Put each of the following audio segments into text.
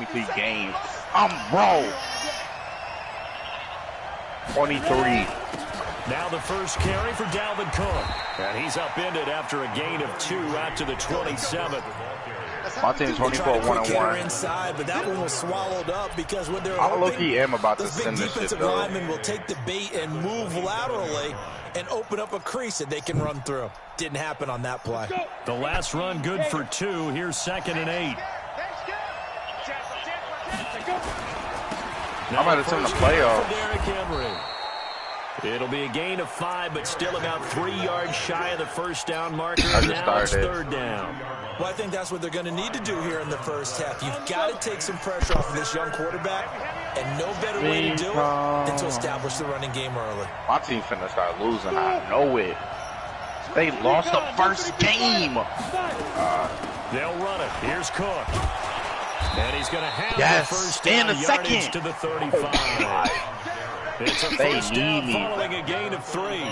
23 games. Bro. 23. Now the first carry for Dalvin Cook. And he's upended after a gain of 2 out to the 27th. My team's 24-1-1. Inside, but that one was swallowed up because when they're I low-key am about to send this shit, though. Linemen will take the bait and move laterally and open up a crease that they can run through. Didn't happen on that play. The last run good for 2. Here's 2nd and 8. I'm about to turn the playoff. It'll be a gain of 5, but still about 3 yards shy of the first down marker. I just now it's started. 3rd down. Well, I think that's what they're going to need to do here in the first half. You've got to take some pressure off of this young quarterback, and no better way to do it than to establish the running game early. My team finna start losing. I know it. They lost the first game. They'll run it. Here's Cook. And he's going to have the first and down a yardage second to the 35. It's a first down following a gain of 3.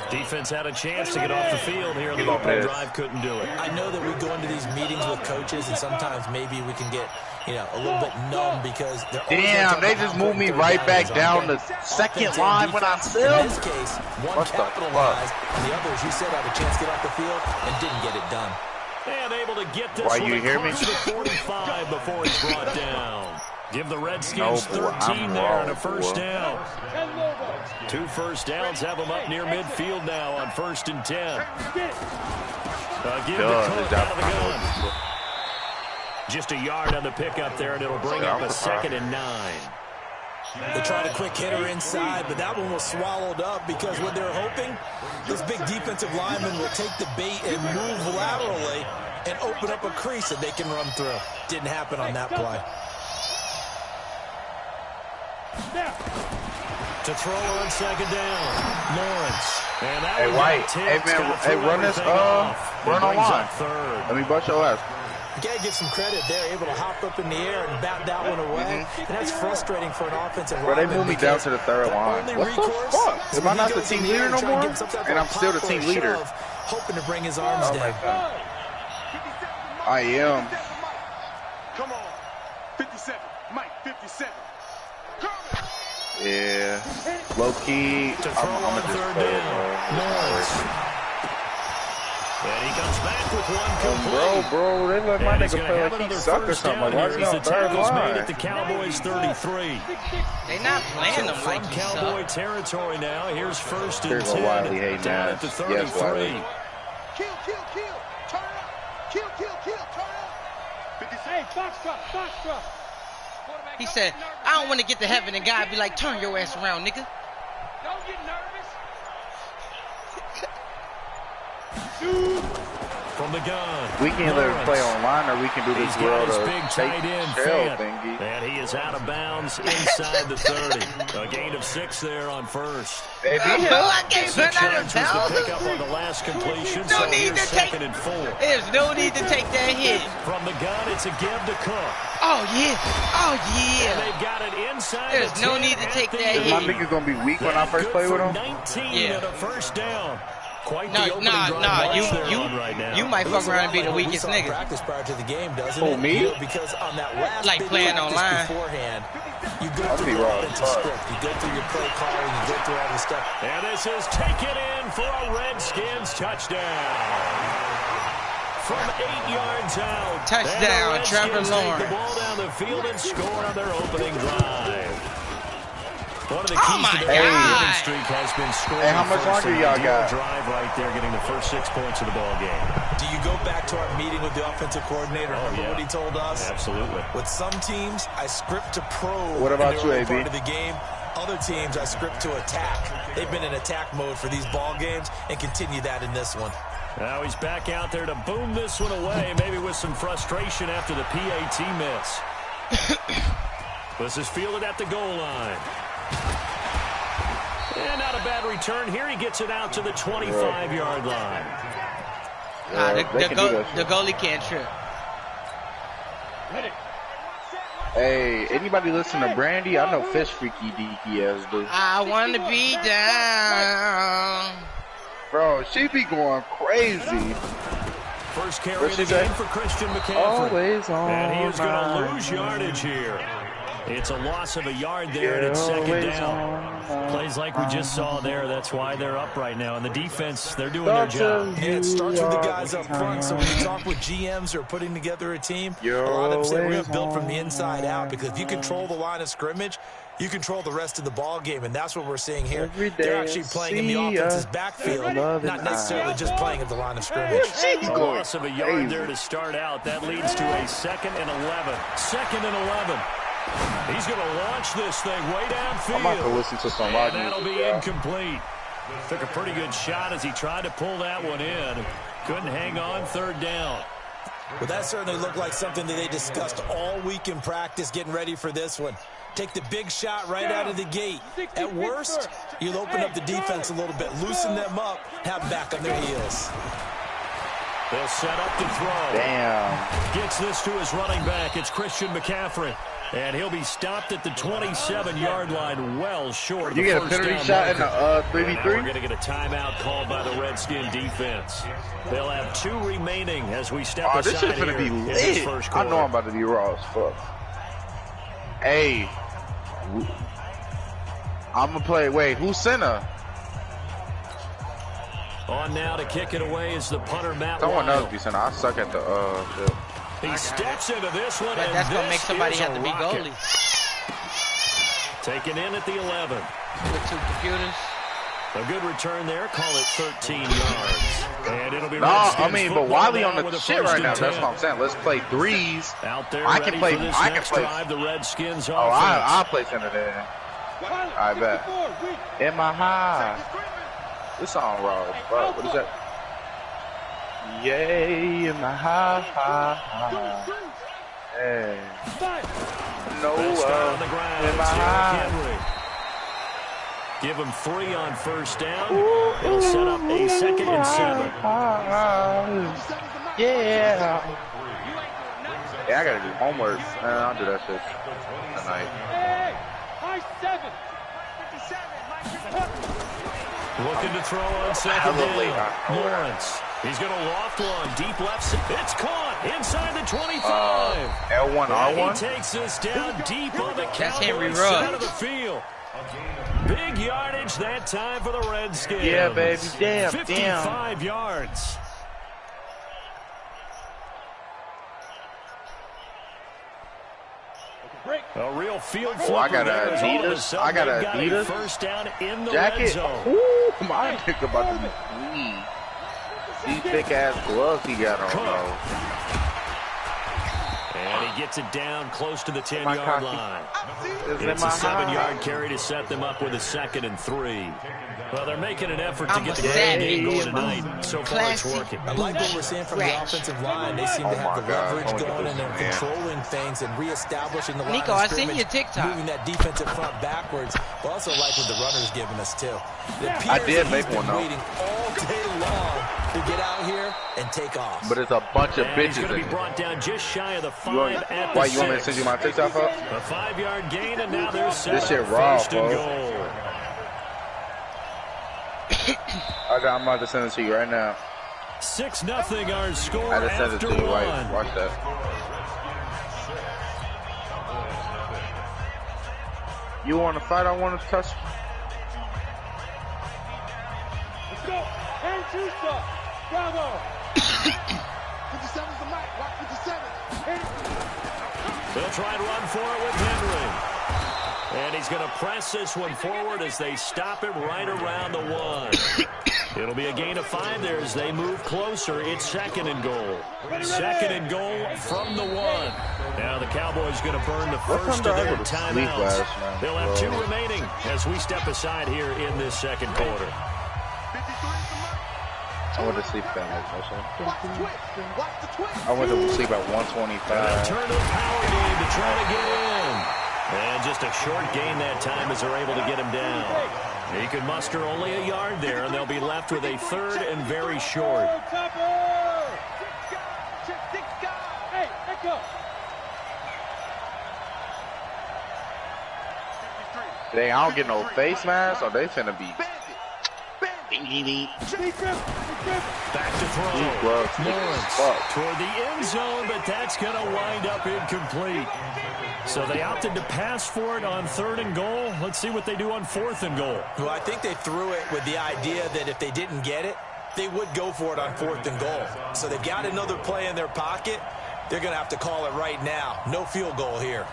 Defense had a chance to get off the field here in the opening drive, couldn't do it. I know that we go into these meetings with coaches, and sometimes maybe we can get, a little bit numb because they're damn, they just moved me right back down the second line when I still. In this case, one capitalized, and the others, you said, had a chance to get off the field and didn't get it done. And able to get this Why, one you hear me? across the 45 before he's brought down. Give the Redskins 13 there and a first down. 2 first downs have them up near midfield now on 1st and 10. Give the Cook out of the gun. Just a yard on the pickup there, and it'll bring up a 2nd and 9. They tried a quick hitter inside, but that one was swallowed up because what they're hoping, this big defensive lineman will take the bait and move laterally and open up a crease that they can run through. Didn't happen on that play. To throw on 2nd down, Lawrence. And that Hey, White. Hey, man. Hey, run this, run on line. Let me bust your ass. You got to give some credit. They're able to hop up in the air and bat that one away. And that's frustrating for an offensive lineman. They moved me down to the 3rd line. What the fuck? Am I not the team leader no more? And I'm still the team leader. Hoping to bring his arms down. I am. Come on. 57. Mike, 57. Yeah. Low key. I'm a 3rd down. Lawrence. And he comes back with one complete. Bro, they let my nigga play like he suck or something. Like, why is he on 3rd line? Made at the Cowboys 33. They not playing them like from Cowboy territory now. Here's 1st and Here's 10. Wiley hating Down ass. at the 33. Yes, Wiley. Kill. Turn up. Kill. Turn up. 56. Hey, Foxtrot. He said, I don't want to get to heaven and God be like, turn your ass around, nigga. Don't get nervous. From the gun. We can either play online or we can do this world of big tight end thingy. And he is out of bounds inside the 30. A gain of 6 there on 1st. Baby. I can't run out of bounds. Pick up on the last completion. No need to take 2nd and 4. There's no need to take that hit. From the gun, it's a give to Cook. Oh yeah. And they've got it inside. There's no need to take that hit. Is my nigga gonna be weak when I first play with him? 19 Yeah. and a first down. Quite No, the opening drive you might fuck around and be the weakest nigga. Practice prior to the game, doesn't Oh, it? me? Because on that last Like playing online beforehand, you go I'll through be the wrong. offensive script, you go through your play calling, you go through all the stuff. And this is taken in for a Redskins touchdown. From 8 yards out. Touchdown, Trevor Lawrence. Take the ball down the field and score on their opening drive. One of the keys to the winning streak has been scoring. Hey, how much longer y'all got? Drive right there, getting the first 6 points of the ball game. Do you go back to our meeting with the offensive coordinator? Remember what he told us? Absolutely. With some teams, I script to probe. What about you, AB? Part of the game. Other teams, I script to attack. They've been in attack mode for these ball games and continue that in this one. Now he's back out there to boom this one away, maybe with some frustration after the PAT miss. This is fielded at the goal line. And not a bad return here. He gets it out to the 25-yard line. The goalie can't trip. Hey, anybody listen to Brandy? I know Fish Freaky Deaky ass dude. I want to be down. Bro, she be going crazy. first carry of the game for Christian McCaffrey. Always on. And he is going to lose yardage here. It's a loss of a yard there, and it's second down. Plays like we just saw there. That's why they're up right now. And the defense, they're doing their job. And it starts with the guys up front. So when you talk with GMs who are putting together a team, a lot of them say we're going to build from the inside out, because if you control the line of scrimmage, you control the rest of the ball game, and that's what we're seeing here. They're actually playing in the offense's backfield, not necessarily just playing at the line of scrimmage. A loss of a yard there to start out. That leads to a 2nd and 11. 2nd and 11. He's going to launch this thing way downfield. I'm about to listen to some rock and that'll be incomplete. Took a pretty good shot as he tried to pull that one in. Couldn't hang on, 3rd down. Well, that certainly looked like something that they discussed all week in practice, getting ready for this one. Take the big shot right out of the gate. At worst, you'll open up the defense a little bit, loosen them up, have them back on their heels. They'll set up to throw. Damn. Gets this to his running back. It's Christian McCaffrey. And he'll be stopped at the 27-yard line, well short of the first down. You get a penalty shot in the 3v3? We're going to get a timeout called by the Redskin defense. They'll have 2 remaining as we step aside this is going to be lit. I know I'm about to be raw as fuck. Hey. I'm going to play. Wait, who's center? On now to kick it away is the punter, Matt Someone Wild. else be center. I suck at the shit. He steps into this one, But and that's going to make somebody have to be rocket. goalie. Taken in at the 11. With 2 computers. A good return there. Call it 13 yards. And it'll be but Wiley on the shit right now. That's what I'm saying. Let's play threes. Out there I can play. I can drive the Redskins Oh, I'll play center there. I bet. In my high. This song raw. What is that? Yay, in my high. Hey. No, in my high. Give him 3 on first down. It'll set up a 2nd and 7. Yeah, I gotta do homework. I'll do that shit tonight. Looking to throw on 2nd down. Lawrence. He's going to loft one. Deep left. It's caught inside the 25. L1, R1. He takes this down deep on the Henry Cowboys side of the field. Big yardage that time for the Redskins. Yeah, baby. Damn, 55 yards. A real field flipper. I got an Adidas. I got an Adidas first down in the jacket. red zone. Ooh, my nigga about to be these thick ass gloves he got on though. And he gets it down close to the 10-yard line. It's a 7-yard carry to set them up with a 2nd and 3. Well, they're making an effort to get the ground game going tonight. So far, it's working. I like what we're seeing from the offensive line. They seem to have the leverage going, and they're controlling things and reestablishing the line Nico, of I scrimmage, seen your TikTok. moving that defensive front backwards. But also like what the runner's giving us, too. I did make one, though. Waiting all day long to get out here and take off. But it's a bunch of bitches. He's going to be brought down just shy of the 5 at the 6. Why, you want me to send you my TikTok up? A 5-yard gain, and now they're set This shit up raw, first and bro. goal. I'm about to send it to you right now. 6-0 our score I just sent it after to you. 1. Watch that. You want to fight? I want to touch. Let's go. And Juicer. Bravo. 57's the mic. Rock 57. They'll try and run for it with Henry. And he's going to press this one forward as they stop him right around the 1. It'll be a gain of 5 there as they move closer. It's 2nd and goal. 2nd and goal from the 1. Now the Cowboys going to burn the first of their timeouts. They'll have 2 remaining as we step aside here in this 2nd quarter. I went to sleep at I went to sleep at 125. Turn to the power game to try to get in. And just a short gain that time as they're able to get him down. He could muster only a yard there, and they'll be left with a 3rd and very short. Dang, I don't get no face mask, or they finna be. Back to throw. Lawrence toward the end zone, but that's going to wind up incomplete. So they opted to pass for it on 3rd and goal. Let's see what they do on 4th and goal. Well, I think they threw it with the idea that if they didn't get it, they would go for it on 4th and goal. So they've got another play in their pocket. They're going to have to call it right now. No field goal here.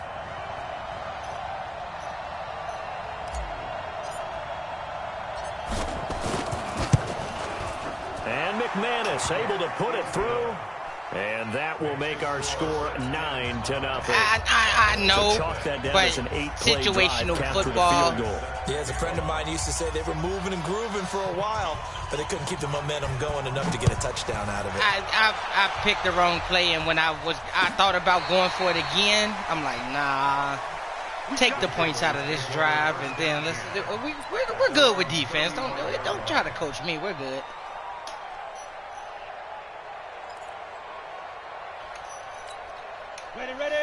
And McManus able to put it through. And that will make our score 9-0. I know, but situational football. Yeah, as a friend of mine used to say, they were moving and grooving for a while, but they couldn't keep the momentum going enough to get a touchdown out of it. I picked the wrong play, and when I thought about going for it again, I'm like, nah. Take the points out of this drive, and then we're good with defense. Don't try to coach me. We're good.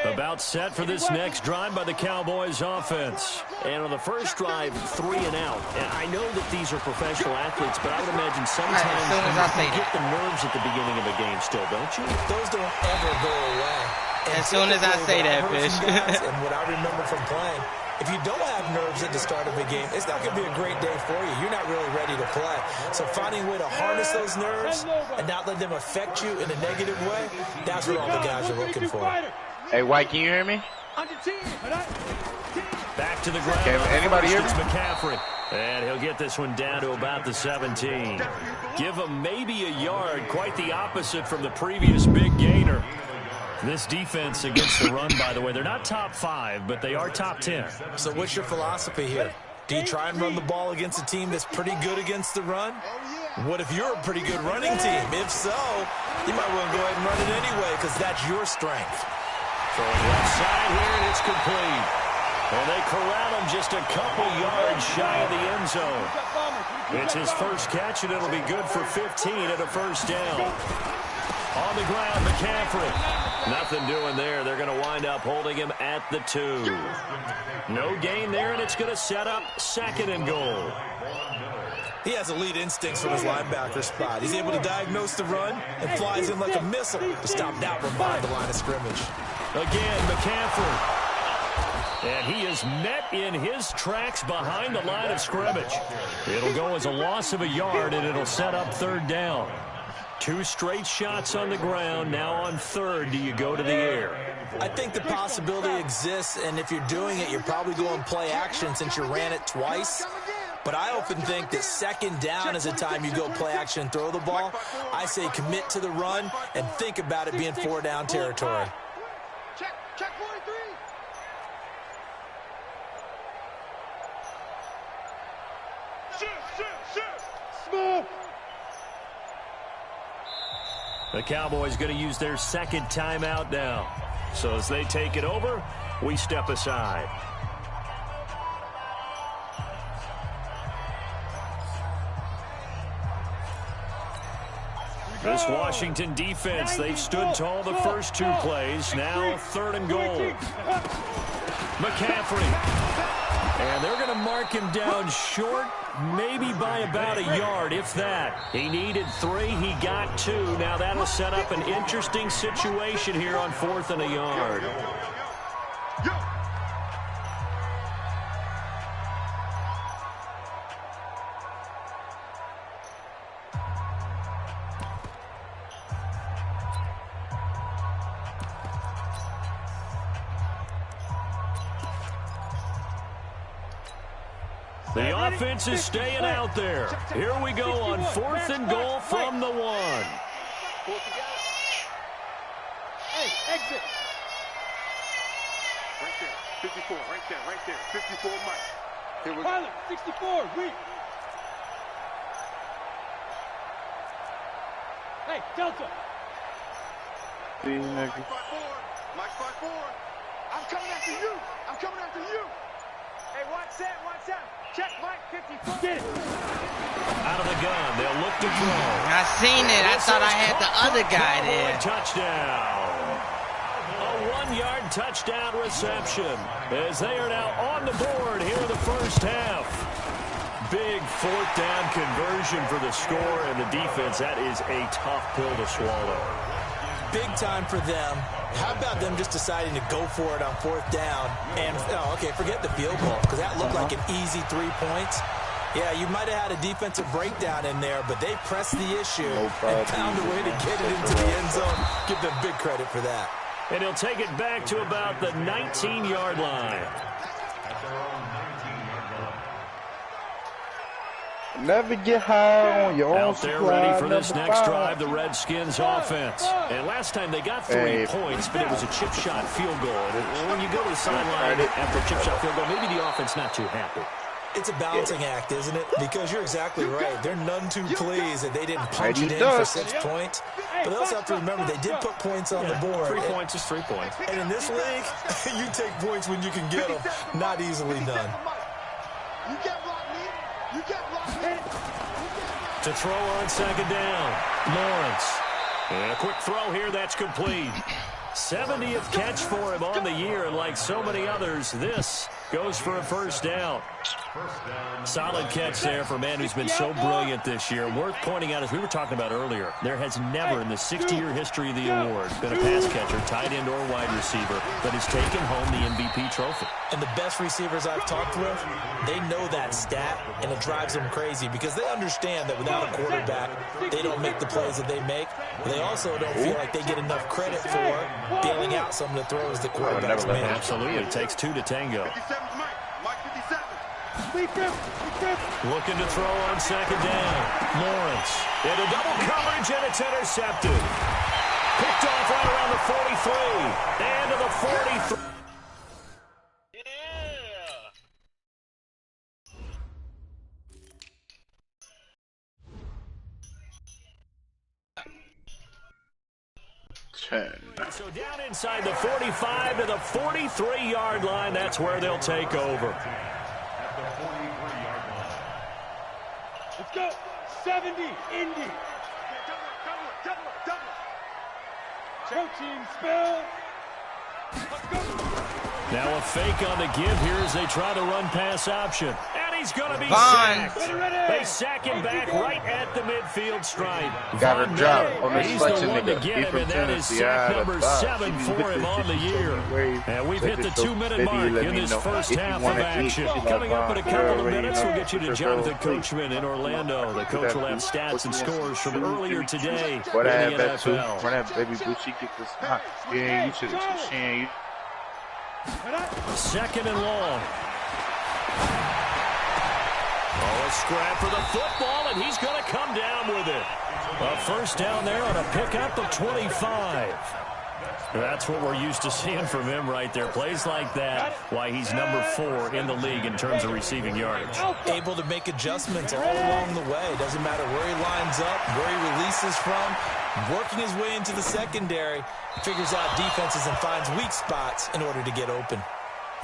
About set for this next drive by the Cowboys offense. And on the first drive, 3 and out. And I know that these are professional athletes, but I would imagine sometimes you get the nerves at the beginning of a game still, don't you? Those don't ever go away. As soon as I say that, Fish. And what I remember from playing, if you don't have nerves at the start of a game, it's not going to be a great day for you. You're not really ready to play. So finding a way to harness those nerves and not let them affect you in a negative way, that's what all the guys are looking for. Hey, White, can you hear me? Back to the ground. Okay, anybody hear me? It's McCaffrey. And he'll get this one down to about the 17. Give him maybe a yard. Quite the opposite from the previous big gainer. This defense against the run, by the way, they're not top 5, but they are top 10. So what's your philosophy here? Do you try and run the ball against a team that's pretty good against the run? What if you're a pretty good running team? If so, you might want to go ahead and run it anyway because that's your strength. Throwing left side here, and it's complete. And they corral him just a couple yards shy of the end zone. It's his first catch, and it'll be good for 15 at a first down. On the ground, McCaffrey. Nothing doing there. They're going to wind up holding him at the 2. No gain there, and it's going to set up 2nd and goal. He has elite instincts from his linebacker spot. He's able to diagnose the run and flies in like a missile to stop that one behind the line of scrimmage. Again, McCaffrey. And he is met in his tracks behind the line of scrimmage. It'll go as a loss of a yard, and it'll set up 3rd down. 2 straight shots on the ground. Now on 3rd, do you go to the air? I think the possibility exists, and if you're doing it, you're probably going play action since you ran it twice. But I often think that 2nd down is the time you go play action and throw the ball. I say commit to the run and think about it being 4-down territory. Check 43. Shoot. Smooth. The Cowboys going to use their 2nd timeout now. So as they take it over, we step aside. This Washington defense, they've stood tall the first 2 plays. Now 3rd and goal. McCaffrey. And they're going to mark him down short, maybe by about a yard, if that. He needed 3. He got 2. Now that'll set up an interesting situation here on 4th and a yard. The offense is staying out there. Here we go on 4th and goal from the 1. Hey, exit. Right there, 54, right there. 54, Mike. Here we go. Pilot, 64, weak. Hey, Delta. Mike 5-4. I'm coming after you. Hey, watch that. Check Mike 54. Get it. Out of the gun, they'll look to throw. I seen it. I thought I had the other guy there. Touchdown. A 1-yard touchdown reception as they are now on the board here in the first half. big fourth down conversion for the score, and the defense, that is a tough pill to swallow. Big time for them. How about them just deciding to go for it on fourth down? And, okay, forget the field goal, because that looked like an easy 3 points. Yeah, you might have had a defensive breakdown in there, but they pressed the issue and found a way to get it into the end zone. Give them big credit for that. And he'll take it back to about the 19-yard line. Never get high on your own Out there ready for this next drive, the Redskins offense. And last time they got 3 points, but it was a chip shot field goal. And when you go to the sideline after a chip shot field goal, maybe the offense not too happy. It's a balancing act, isn't it? Because you're exactly right. They're none too pleased that they didn't punch it in for 6 points. But they also have to remember they did put points on the board. 3 points is 3 points. And in this league, you take points when you can get them. Not easily done. To throw on second down, Lawrence. And a quick throw here, that's complete. 70th catch for him on the year, and like so many others, this goes for a first down. Solid catch there for a man who's been so brilliant this year. Worth pointing out, as we were talking about earlier, there has never in the 60-year history of the award been a pass catcher, tight end, or wide receiver that has taken home the MVP trophy. And the best receivers I've talked with, they know that stat, and it drives them crazy because they understand that without a quarterback, they don't make the plays that they make. They also don't feel like they get enough credit for bailing out some of the throws the quarterbacks make. Absolutely. It takes 2 to tango. Looking to throw on second down. Lawrence into double coverage, and it's intercepted. Picked off right around the 43 and to the 43. So down inside the 45 to the 43-yard line. That's where they'll take over. Let's go. 70, Indy. Coaching spell. Let's go. Now a fake on the give here as they try to run pass option. And he's going to be sacked. They sack him back right at the midfield stripe. Got a drop on this He's the selection one to nigga. get him, and that is sack number 7 for him on the year. And we've hit the 2-minute mark in this first half of action. Coming up in a couple of minutes, we'll get you to Jonathan Coachman in Orlando. The coach will have stats and scores from earlier today in the NFL. Run that baby blue cheek. Yeah, you should have. Second and long. Oh, a scrap for the football, and he's going to come down with it. A first down there on a pickup of 25. That's what we're used to seeing from him right there. Plays like that, why he's number 4 in the league in terms of receiving yardage. Able to make adjustments all along the way. Doesn't matter where he lines up, where he releases from. Working his way into the secondary, figures out defenses and finds weak spots in order to get open.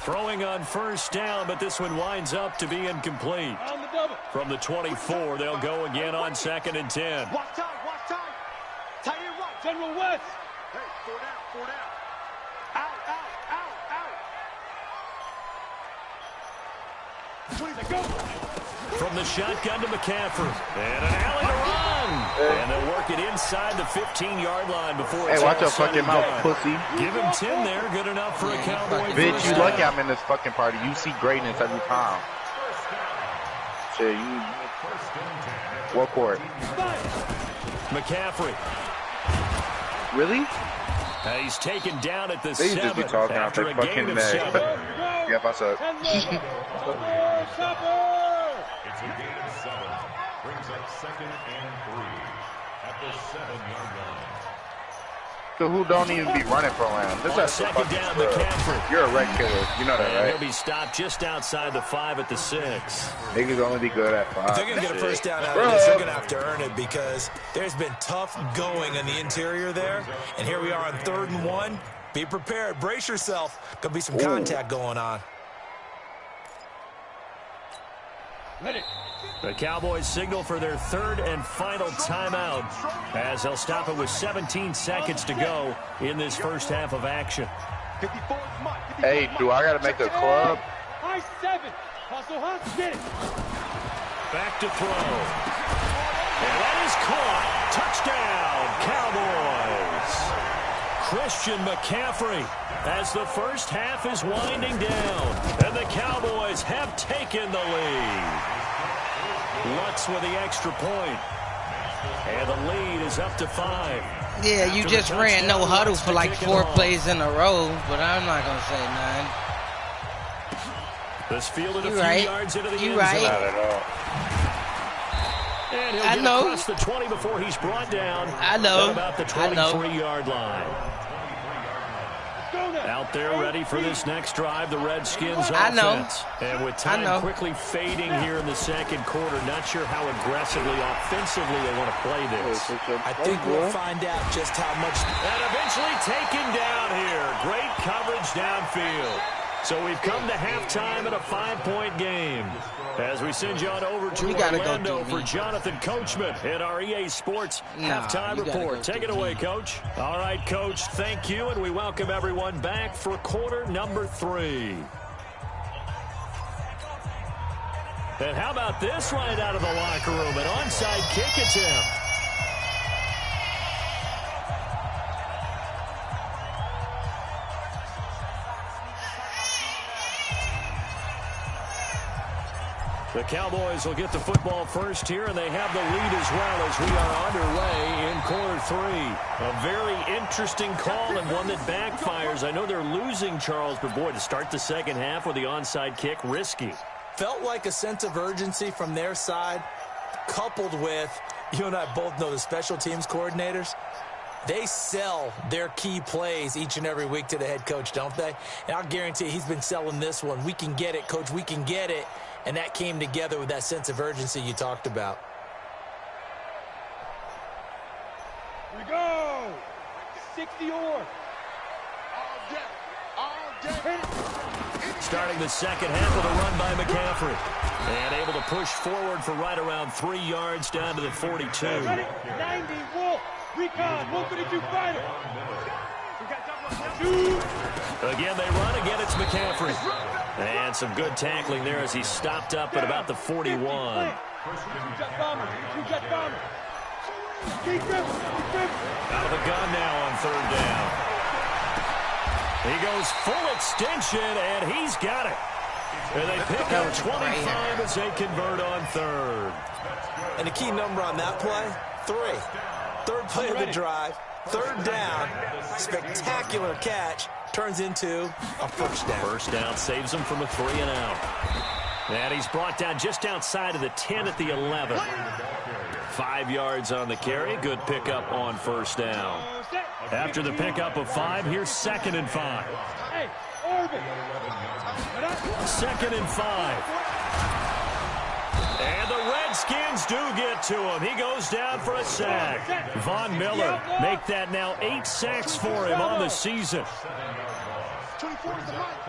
Throwing on first down, but this one winds up to be incomplete. From the 24, they'll go again on second and 10. Watch time. Tight end right. General West. Hey, 4 down. Out. 20 to go. From the shotgun to McCaffrey. And an alley to run. And they'll work it inside the 15-yard line before it's watch your fucking mouth, pussy. Give him 10 there. Good enough for a Cowboy. Bitch, you lucky I'm in this fucking party. You see greatness every time. Shit, you... What court? McCaffrey. Really? He's taken down at the They 7 just be talking out after their a fucking gain of neck. 7. Yeah, what's up? It's a gain of 7. Brings up second and 3 at the 7-yard line. So who don't even be running for around? This is second down, McCaffrey. You're a wreck killer. You know that, And right? he'll be stopped just outside the 5 at the 6. Niggas only be good at 5. If they're going to get a first down out of this, they're going to have to earn it because there's been tough going in the interior there. And here we are on 3rd and 1. Be prepared. Brace yourself. Going to be some contact going on. The Cowboys signal for their 3rd and final timeout as they'll stop it with 17 seconds to go in this first half of action. Hey, do I got to make a club? I-7. Hustle, get it. Back to throw. And that is caught. Touchdown, Cowboys. Christian McCaffrey as the first half is winding down. And the Cowboys have taken the lead. Lutz with the extra point. And the lead is up to 5. Yeah, you just ran no huddle for like 4 plays in a row, but I'm not going to say nothing. This fielded a few yards into the end zone. Not at all. And he'll get across the 20 before he's brought down. I know. At about the 23-yard line. Out there ready for this next drive, the Redskins offense. And with time quickly fading here in the second quarter, not sure how aggressively, offensively they want to play this. I think we'll find out just how much. And eventually taken down here. Great coverage downfield. So we've come to halftime in a 5-point game. As we send you on over to Orlando for Jonathan Coachman in our EA Sports halftime report. Take it away, Coach. All right, Coach, thank you, and we welcome everyone back for quarter number 3. And how about this right out of the locker room? An onside kick attempt. The Cowboys will get the football first here, and they have the lead as well as we are underway in quarter 3. A very interesting call and one that backfires. I know they're losing, Charles, but boy, to start the second half with the onside kick, risky. Felt like a sense of urgency from their side, coupled with, you and I both know the special teams coordinators. They sell their key plays each and every week to the head coach, don't they? And I'll guarantee he's been selling this one. We can get it, Coach. We can get it. And that came together with that sense of urgency you talked about. Here we go. 60 or. All day. Starting the second half with a run by McCaffrey. And able to push forward for right around 3 yards down to the 42. 90, Wolf. Recon, 152 final. Again, they run. Again, it's McCaffrey. And some good tackling there as he stopped up at about the 41. Out of the gun now on third down. He goes full extension, and he's got it. And they pick up 25 as they convert on third. And the key number on that play, 3. Third play of the drive, third down, spectacular catch, turns into a first down. First down saves him from a 3-and-out. And he's brought down just outside of the 10 at the 11. 5 yards on the carry. Good pickup on first down. After the pickup of 5, here's 2nd and 5. 2nd and 5. And the Redskins do get to him. He goes down for a sack. Von Miller make that now 8 sacks for him on the season. 24 is the mic.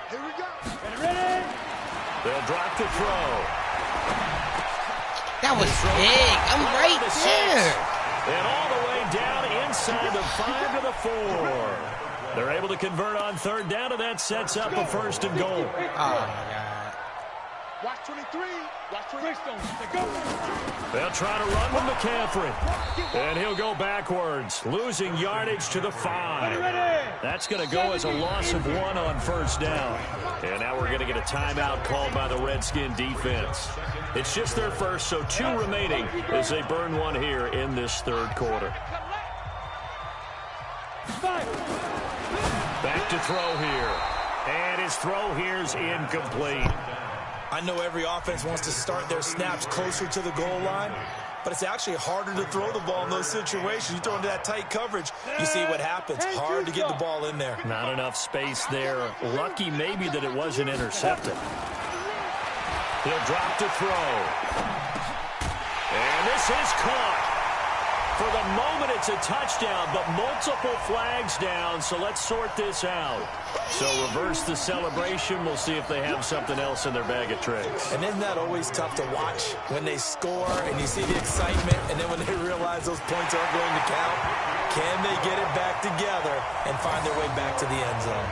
Here we go. Ready? They'll drop the throw. That was big. I'm right there. And all the way down inside the 5 to the 4. They're able to convert on third down, and that sets up a 1st and goal. Oh, my God. Watch 23. Watch 23. They'll try to run with McCaffrey. And he'll go backwards, losing yardage to the 5. That's going to go as a loss of 1 on first down. And now we're going to get a timeout called by the Redskin defense. It's just their first, so 2 remaining as they burn 1 here in this third quarter. Back to throw here. And his throw here's incomplete. I know every offense wants to start their snaps closer to the goal line, but it's actually harder to throw the ball in those situations. You throw into that tight coverage, you see what happens. Hard to get the ball in there. Not enough space there. Lucky maybe that it wasn't intercepted. He'll drop to throw. And this is caught. For the moment, it's a touchdown, but multiple flags down, so let's sort this out. So reverse the celebration. We'll see if they have something else in their bag of tricks. And isn't that always tough to watch when they score and you see the excitement, and then when they realize those points aren't going to count? Can they get it back together and find their way back to the end zone?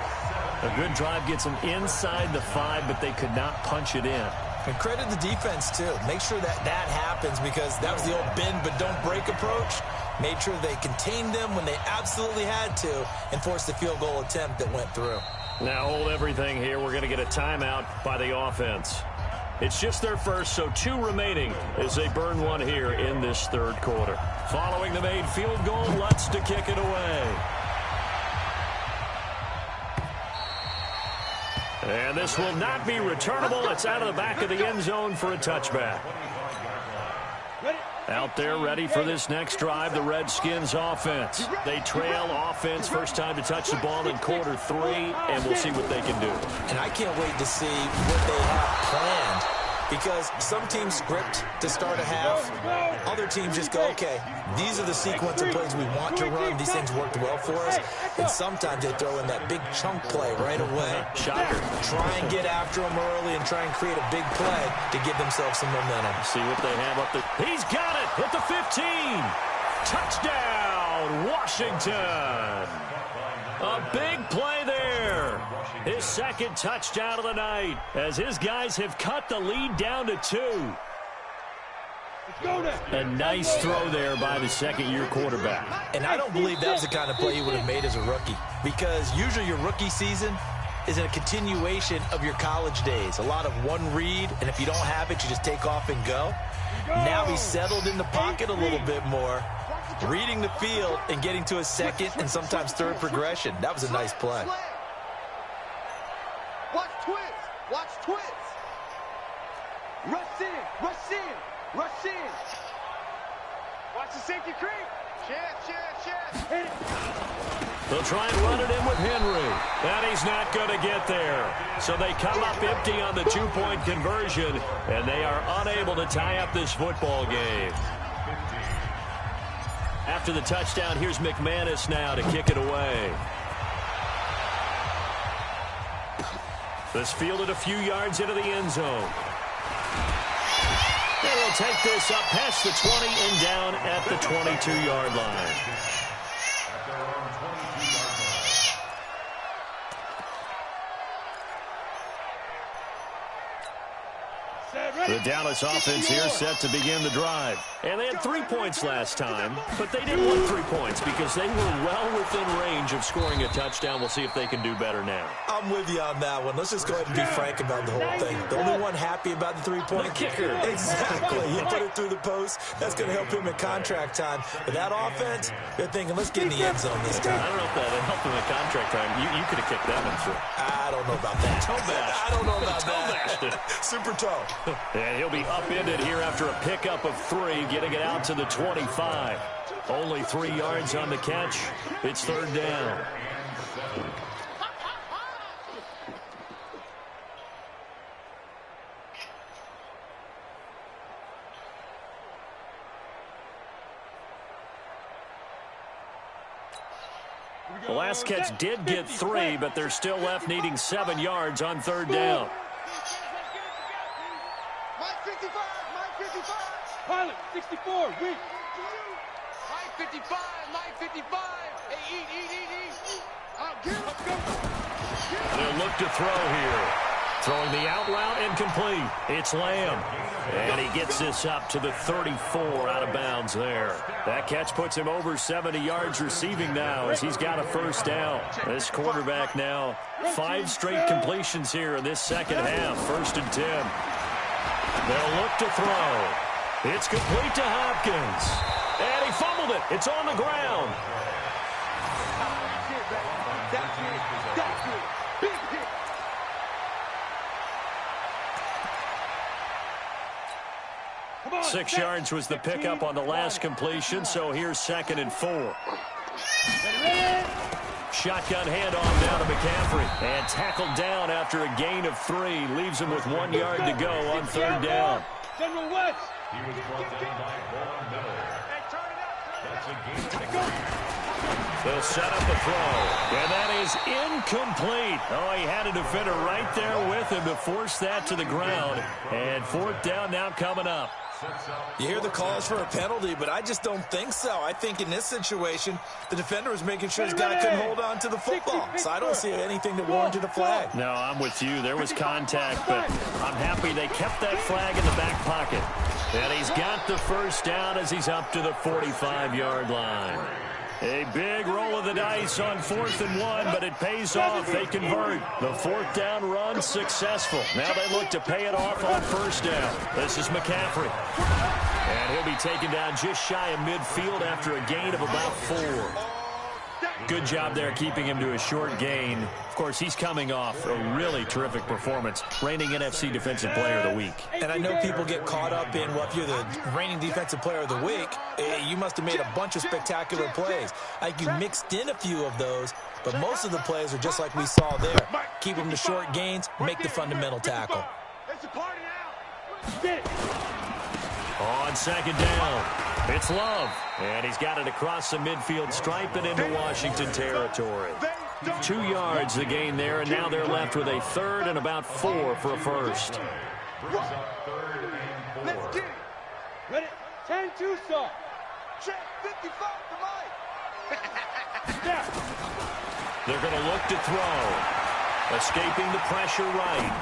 A good drive gets them inside the 5, but they could not punch it in. And credit the defense, too. Make sure that happens, because that was the old bend but don't break approach. Made sure they contained them when they absolutely had to and forced the field goal attempt that went through. Now hold everything here. We're going to get a timeout by the offense. It's just their first, so 2 remaining as they burn one here in this third quarter. Following the made field goal, Lutz to kick it away. And this will not be returnable. It's out of the back of the end zone for a touchback. Out there ready for this next drive, the Redskins offense. They trail offense, first time to touch the ball in quarter 3, and we'll see what they can do. And I can't wait to see what they have planned, because some teams script to start a half. Other teams just go, okay, these are the sequence of plays we want to run. These things worked well for us. And sometimes they throw in that big chunk play right away. Shocker. Try and get after them early and try and create a big play to give themselves some momentum. See what they have up there. He's got it at the 15. Touchdown, Washington. A big play there. His second touchdown of the night as his guys have cut the lead down to 2. A nice throw there by the second-year quarterback. And I don't believe that was the kind of play he would have made as a rookie, because usually your rookie season is a continuation of your college days. A lot of one read, and if you don't have it, you just take off and go. Now he's settled in the pocket a little bit more, reading the field and getting to a second and sometimes third progression. That was a nice play. Watch twist. Watch twist. Rush in. Rush in. Rush in. Watch the safety creep. Chance. Hit it. They'll try and run it in with Henry. And he's not going to get there. So they come up empty on the 2-point conversion, and they are unable to tie up this football game. After the touchdown, here's McManus now to kick it away. This fielded a few yards into the end zone. They will take this up past the 20 and down at the 22-yard line. The Dallas offense here set to begin the drive. And they had 3 points last time, but they didn't want 3 points because they were well within range of scoring a touchdown. We'll see if they can do better now. I'm with you on that one. Let's just go ahead and be frank about the whole thing. The only one happy about the 3-point kicker. Exactly. He put it through the post. That's going to help him in contract time. But that offense, they're thinking, let's get in the end zone this time. I don't know if that helped him in contract time. You could have kicked that one through. I don't know about that. Toe bash. I don't know about that. Super toe. And he'll be upended here after a pickup of 3, getting it out to the 25. Only 3 yards on the catch. It's third down. The last catch did get 3, but they're still left needing 7 yards on third down. Mike 55. Mike 55. Pilot 64. Weak. Mike 55. Mike 55. Hey, eat. Get him. Let's go. They'll look to throw here. Throwing the out route incomplete. It's Lamb. And he gets this up to the 34 out of bounds there. That catch puts him over 70 yards receiving now as he's got a first down. This quarterback now 5 straight completions here in this second half. 1st and 10. They'll look to throw. It's complete to Hopkins. And he fumbled it. It's on the ground. That's it. Big hit. 6 yards was the pickup on the last completion, so here's 2nd and 4. Shotgun handoff down to McCaffrey. And tackled down after a gain of 3. Leaves him with 1 yard to go on third down. General West. He was brought down by Vaughn Miller. That's a gain. They'll set up a throw. And that is incomplete. Oh, he had a defender right there with him to force that to the ground. And 4th down now coming up. You hear the calls for a penalty, but I just don't think so. I think in this situation, the defender was making sure his guy couldn't hold on to the football. So I don't see anything that warranted a flag. No, I'm with you. There was contact, but I'm happy they kept that flag in the back pocket. And he's got the first down as he's up to the 45-yard line. A big roll of the dice on 4th and 1, but it pays off. They convert. The 4th down run successful. Now they look to pay it off on 1st down. This is McCaffrey. And he'll be taken down just shy of midfield after a gain of about 4. Good job there keeping him to a short gain. Of course, he's coming off a really terrific performance, reigning NFC Defensive Player of the Week. And I know people get caught up in, well, if you're the reigning Defensive Player of the Week, you must have made a bunch of spectacular plays. I think you mixed in a few of those, but most of the plays are just like we saw there. Keep them to short gains, make the fundamental tackle. On 2nd down, it's Love. And he's got it across the midfield stripe and into Washington territory. 2 yards the gain there, and now they're left with a 3rd and about 4 for a first. Let's get it. Ready? 10-2 start. Check 55 to Mike. They're going to look to throw. Escaping the pressure right.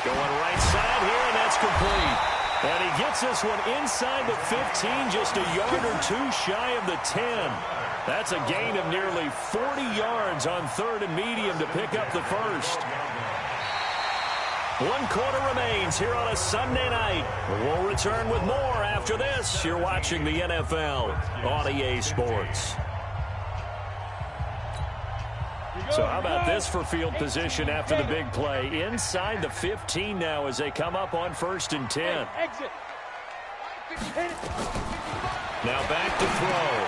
Going right side here, and that's complete. And he gets this one inside the 15, just a yard or 2 shy of the 10. That's a gain of nearly 40 yards on 3rd and medium to pick up the first. 1 quarter remains here on a Sunday night. We'll return with more after this. You're watching the NFL on EA Sports. So how about this for field position after the big play? Inside the 15 now as they come up on 1st and 10. Exit. Now back to throw.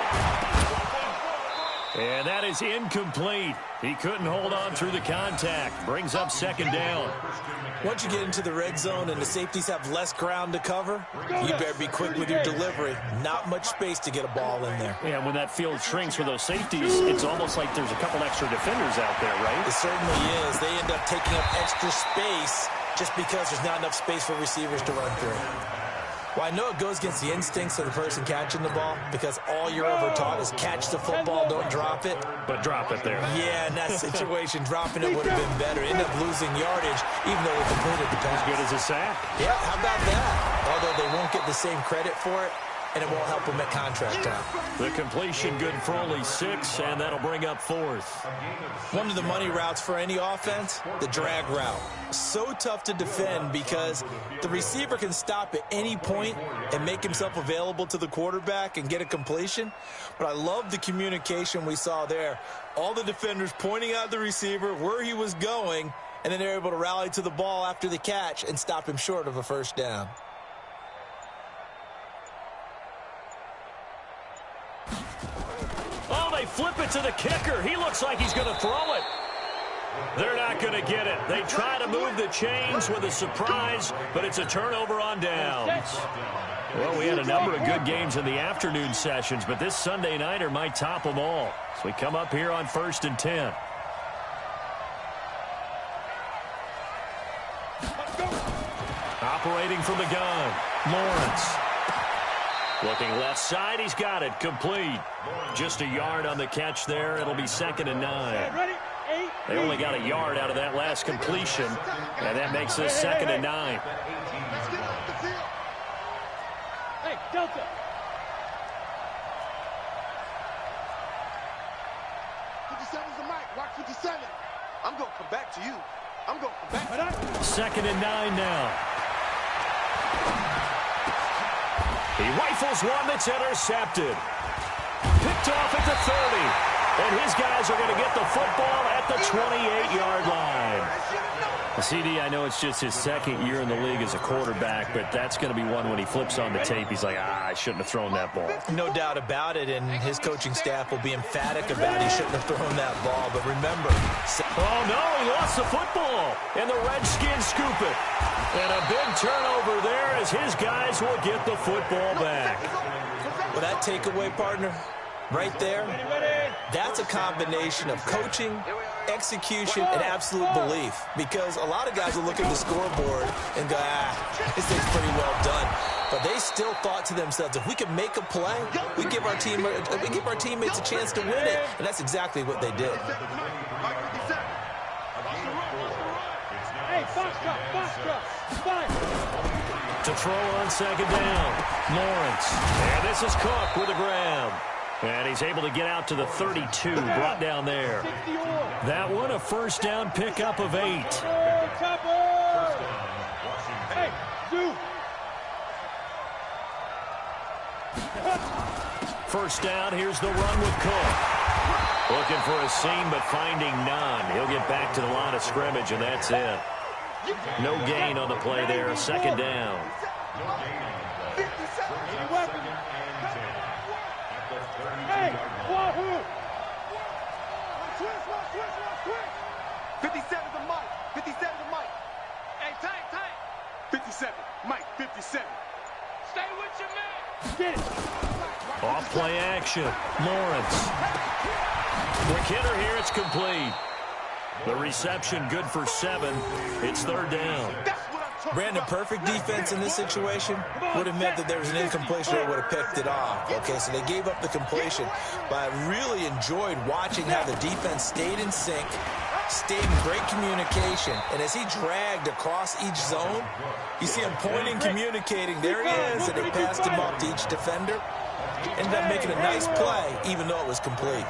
And that is incomplete. He couldn't hold on through the contact. Brings up 2nd down. Once you get into the red zone and the safeties have less ground to cover, you better be quick with your delivery. Not much space to get a ball in there. Yeah, when that field shrinks with those safeties, it's almost like there's a couple extra defenders out there, right? It certainly is. They end up taking up extra space just because there's not enough space for receivers to run through. Well, I know it goes against the instincts of the person catching the ball because all you're ever taught is catch the football, don't drop it. But drop it there. Yeah, in that situation, dropping it would have been better. End up losing yardage, even though they completed the pass. As good as a sack. Yeah, how about that? Although they won't get the same credit for it, and it won't help them at contract time. The completion good for only 6, and that'll bring up 4th. One of the money routes for any offense, the drag route. So tough to defend because the receiver can stop at any point and make himself available to the quarterback and get a completion. But I love the communication we saw there. All the defenders pointing out the receiver, where he was going, and then they're able to rally to the ball after the catch and stop him short of a 1st down. Oh, they flip it to the kicker. He looks like he's going to throw it. They're not going to get it. They try to move the chains with a surprise, but it's a turnover on downs. Well, we had a number of good games in the afternoon sessions, but this Sunday nighter might top them all. So we come up here on 1st and 10. Operating from the gun, Lawrence. Looking left side, he's got it, complete. Just a yard on the catch there. It'll be 2nd and 9. They only got a yard out of that last completion, and that makes this 2nd and 9. Hey, Delta. The mic. Watch 57. I'm going to come back to you. I'm going to come back. 2nd and 9 now. He rifles one that's intercepted. Picked off at the 30. And his guys are going to get the football at the 28-yard line. CD, I know it's just his 2nd year in the league as a quarterback, but that's going to be one when he flips on the tape. He's like, I shouldn't have thrown that ball. No doubt about it, and his coaching staff will be emphatic about he shouldn't have thrown that ball. But remember... Oh, no, he lost the football, and the Redskins scoop it. And a big turnover there as his guys will get the football back. Well, that takeaway, partner, Right there, that's a combination of coaching, execution, and absolute belief. Because a lot of guys will look at the scoreboard and go, this thing's pretty well done. But they still thought to themselves, if we can make a play, we give our teammates a chance to win it. And that's exactly what they did. Hey, Foxtrot. To throw on second down, Lawrence. And this is Cook with a grab. And he's able to get out to the 32, brought down there. That one, a first down pickup of 8. Hey, Zoo. First down, here's the run with Cook. Looking for a seam, but finding none. He'll get back to the line of scrimmage, and that's it. No gain on the play there, second down. Hey, Wahoo! 57 to Mike. 57 to Mike. Hey, tight. 57. Mike, 57. Stay with your man. Get it. Off play action. Lawrence. Quick hitter here. It's complete. The reception good for 7. It's third down. Brandon, perfect defense in this situation would have meant that there was an incompletion or would have picked it off. Okay, so they gave up the completion. But I really enjoyed watching how the defense stayed in sync, stayed in great communication. And as he dragged across each zone, you see him pointing, communicating. There he is, and they passed him up to each defender. Ended up making a nice play, even though it was complete.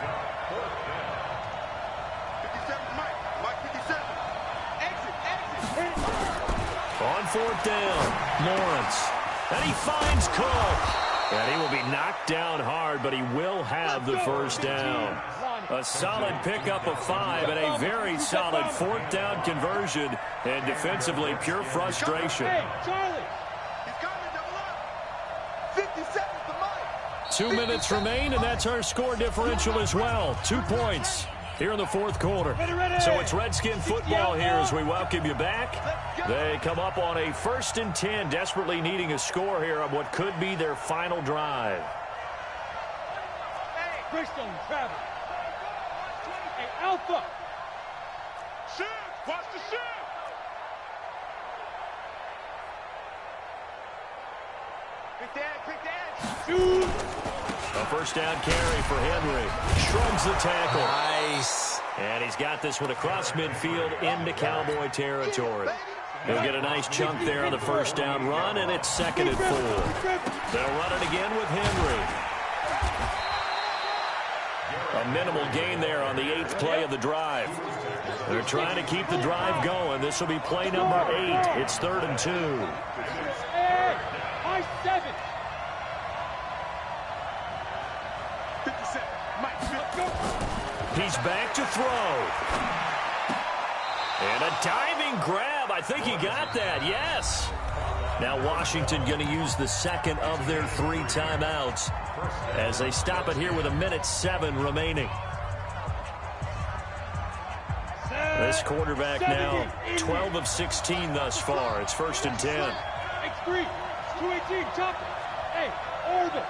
On fourth down, Lawrence. And he finds Cook. And he will be knocked down hard, but he will have the first down. A solid pickup of 5 and a very solid fourth down conversion. And defensively, pure frustration. Hey, Charlie. 2 minutes remain, and that's our score differential as well. 2 points here in the fourth quarter. So it's Redskin football here as we welcome you back. They come up on a 1st and 10, desperately needing a score here on what could be their final drive. Bristol, travel. Hey, Alpha. Shoot! Watch the shoot! Quick dad. Shoot. A first down carry for Henry. Shrugs the tackle. Nice. And he's got this one across midfield into Cowboy territory. He'll get a nice chunk there on the first down run, and it's 2nd and 4. They'll run it again with Henry. A minimal gain there on the 8th play of the drive. They're trying to keep the drive going. This will be play number 8. It's 3rd and 2. Hey, high 7. 57. Mike, He's back to throw. And a diving grab. I think he got that. Yes. Now Washington going to use the second of their 3 timeouts as they stop it here with 1:07 remaining. This quarterback now 12 of 16 thus far. It's 1st and 10. X3, 218, chopper. Hey, orbit.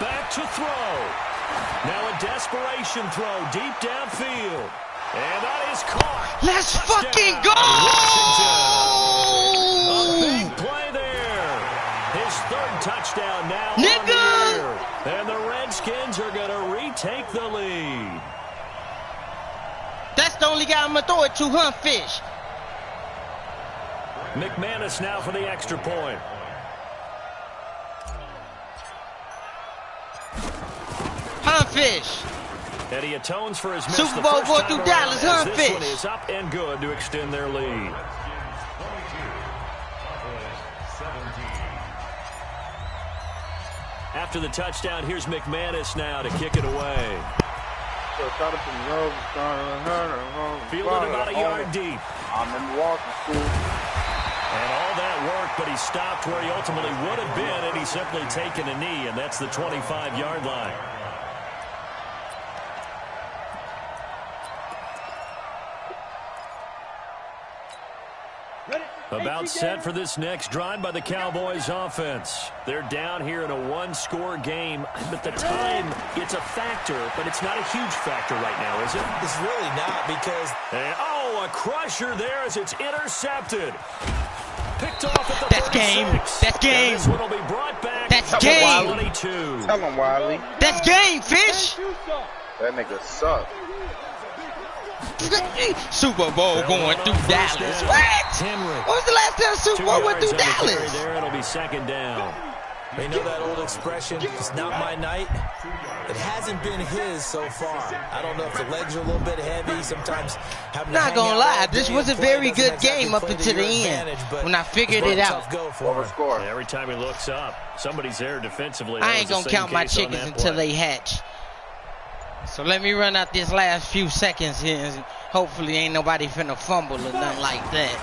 Back to throw. Now a desperation throw deep downfield. And that is caught. Let's Touchdown, fucking go! Washington. A big play there. His 3rd touchdown now Nigga! on the year. And the Redskins are going to retake the lead. That's the only guy I'm going to throw it to, huh, Fish? McManus now for the extra point. Huh, Fish? And he atones for his miss Super the Bowl first going time through around, Dallas, as huh, this Fish? one is up and good to extend their lead. After the touchdown, here's McManus now to kick it away. Fielded about a yard deep. I'm in walking school. And all that work, but he stopped where he ultimately would have been, and he's simply taken a knee, and that's the 25-yard line. About set for this next drive by the Cowboys offense. They're down here in a one-score game, but the time, it's a factor, but it's not a huge factor right now, is it? It's really not because... a crusher there as it's intercepted. Picked off at the That's 36. game. That's game. And this one will be brought back. That's game. 22. Tell him, Wiley. That's game, Fish. That nigga suck. Super Bowl going through Dallas. What? When was the last time Super Bowl went through Dallas? There, it'll be second down. They know that old expression, it's not my night. It hasn't been his so far. I don't know if the legs are a little bit heavy. Sometimes not gonna lie, this was a very good game up until the end when I figured it out. Every time he looks up, somebody's there defensively. I ain't gonna count my chickens until they hatch. So let me run out this last few seconds here. And hopefully ain't nobody finna fumble or nothing like that.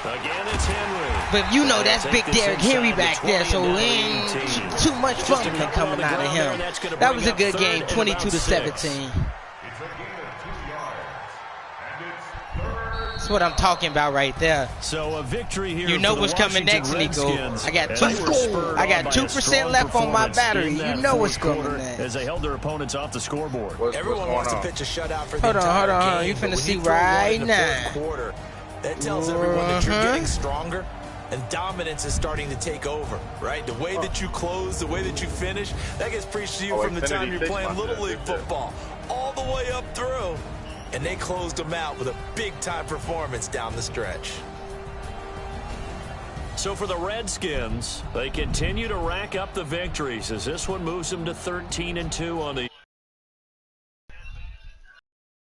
Again, it's Henry. But you know that's big Derrick Henry back there, so ain't too much fumbling coming out of him. That was a good game, 22-17. That's what I'm talking about right there. So a victory here. You know what's coming next, Nico. I got 2% left on my battery. You know what's coming next. As they held their opponents off the scoreboard. Everyone wants to pitch a shutout for the hold on. You finna see right now. Quarter, that tells everyone that you're getting stronger and dominance is starting to take over, right? The way that you close, the way that you finish, that gets preached to you from the time you're playing Little League football all the way up through. And they closed them out with a big-time performance down the stretch. So for the Redskins, they continue to rack up the victories as this one moves them to 13-2 on the